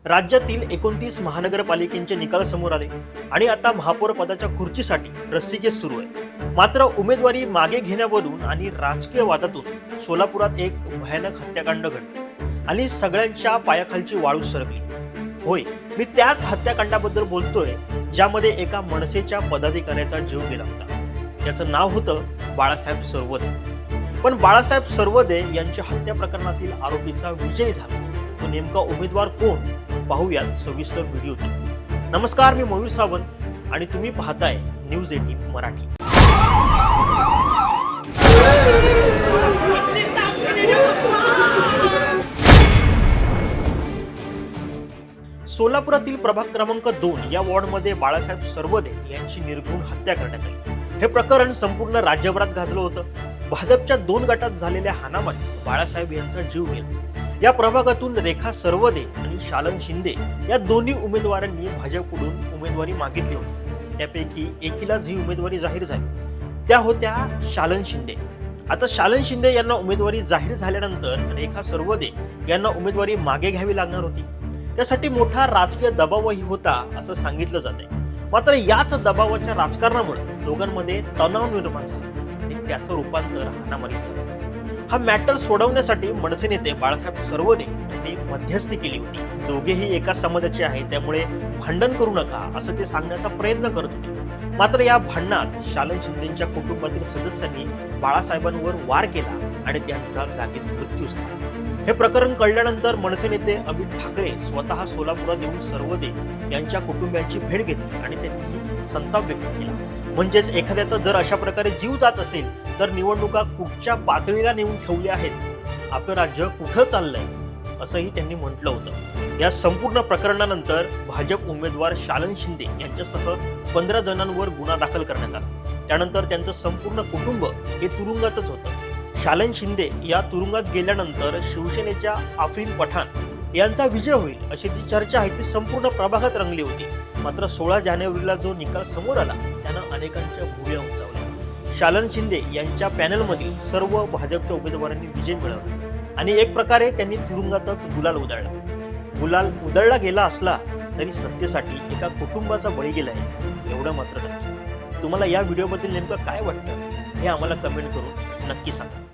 राज्यातील 29 महानगरपालिकेचे निकाल समोर आले आणि आता महापौर पदाच्या खुर्चीसाठी रस्सीखेच सुरू आहे। मात्र उमेदवारी मागे घेण्यावरून आणि राजकीय वादातून सोलापुरात एक भयानक हत्याकांड घडले आणि सगळ्यांच्या पायाखालची वाळू सरकली। होय, मी त्याच हत्याकांडाबद्दल बोलतोय ज्यामध्ये एका मनसेच्या पदाधिकाऱ्याचा जीव गेला होता। त्याचं नाव होतं बाळासाहेब सरवदे। पण बाळासाहेब सरवदे यांच्या हत्या प्रकरणातील आरोपीचा विजय झाला। तो नेमका उमेदवार कोण, पाहूयात सविस्तर व्हिडिओतून। नमस्कार, मी मयूर सावंत आणि तुम्ही पाहताय न्यूज 18 मराठी। सोलापुरातील प्रभाग क्रमांक 2 या वॉर्डमध्ये बाळासाहेब सरवदे यांची निर्घृण हत्या करण्यात आली। हे प्रकरण संपूर्ण राज्यभरात गाजलं होतं। भाजपच्या 2 गटात झालेल्या हाणामारीत बाळासाहेब यांचा जीव गेला। या प्रभागातून रेखा सरवदे आणि शालन शिंदे या दोन्ही उमेदवारांनी भाजपकडून उमेदवारी मागितली होती। त्यापैकी एकीलाच ही उमेदवारी जाहीर झाली, त्या होत्या शालन शिंदे। आता शालन शिंदे यांना उमेदवारी जाहीर झाल्यानंतर रेखा सरवदे यांना उमेदवारी मागे घ्यावी लागणार होती। त्यासाठी मोठा राजकीय दबावही होता असं सांगितलं जातंय। मात्र याच दबावाच्या राजकारणामुळे दोघांमध्ये तणाव निर्माण झाला आणि त्याचं रूपांतर हाणामारीत झालं। हा मॅटर सोडवण्यासाठी मनसे नेते बाळासाहेब सरवदे यांनी मध्यस्थी केली होती। दोघेही एका समाजाचे आहेत, त्यामुळे भांडण करू नका असं ते सांगण्याचा प्रयत्न करत होते। मात्र या भांडणात शालन शिंदेच्या कुटुंबातील सदस्यांनी बाळासाहेबांवर वार केला आणि त्यांचा जागीच मृत्यू झाला। हे प्रकरण कळल्यानंतर मनसे नेते अमित ठाकरे स्वतः सोलापुरात येऊन सरवदे यांच्या कुटुंबियांची भेट घेतली आणि त्यांनी संताप व्यक्त केला। म्हणजेच एखाद्याचा जर अशा प्रकारे जीव जात असेल तर निवडणुका कुठच्या पातळीला नेऊन ठेवल्या आहेत, आपलं राज्य कुठं चाललंय असंही त्यांनी म्हटलं होतं। या संपूर्ण प्रकरणानंतर भाजप उमेदवार शालन शिंदे यांच्यासह 15 जणांवर गुन्हा दाखल करण्यात आला। त्यानंतर त्यांचं संपूर्ण कुटुंब हे तुरुंगातच होतं। शालन शिंदे या तुरुंगात गेल्यानंतर शिवसेनेच्या आफरीन पठाण यांचा विजय होईल अशी जी चर्चा आहे ती संपूर्ण प्रभागात रंगली होती। मात्र 16 जानेवारीला जो निकाल समोर आला त्यानं अनेकांच्या भुवया उंचावल्या। शालन शिंदे यांच्या पॅनलमधील सर्व भाजपच्या उमेदवारांनी विजय मिळवला आणि एक प्रकारे त्यांनी तुरुंगातच गुलाल उधळला। गुलाल उधळला गेला असला तरी सत्तेसाठी एका कुटुंबाचा बळी गेलाय एवढं मात्र नक्की। तुम्हाला या व्हिडिओबद्दल नेमकं काय वाटतं हे आम्हाला कमेंट करून नक्की सांगा।